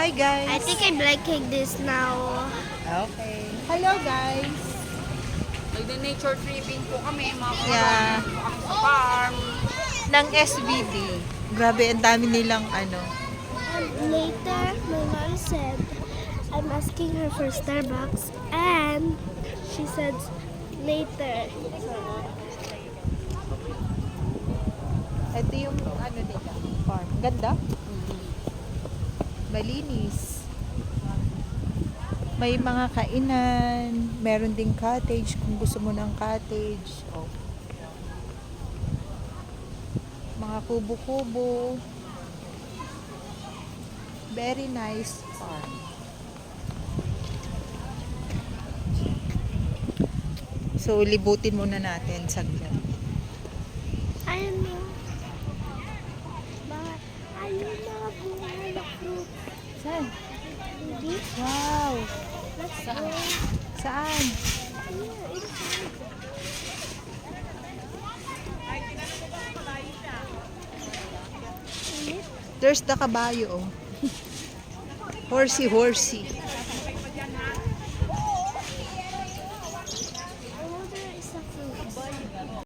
Hi guys. I think I'm liking this now. Okay. Hello guys. Nagde-nature tripping po kami, mga Yeah. kami sa farm. Ng SBD. Grabe, ang dami nilang ano. And later, my mom said, I'm asking her for Starbucks, and she said later. Ito yung ano nila, farm. Ganda. Malinis. May mga kainan. Meron ding cottage kung gusto mo ng cottage. Oh. Mga kubo-kubo. Very nice farm. So, libutin muna natin saglit. Ayun na. Ayun na, bunga na fruit. Saan? Hindi? Wow! Let's go. Saan? Here, inside. There's the kabayo, oh. Horsey.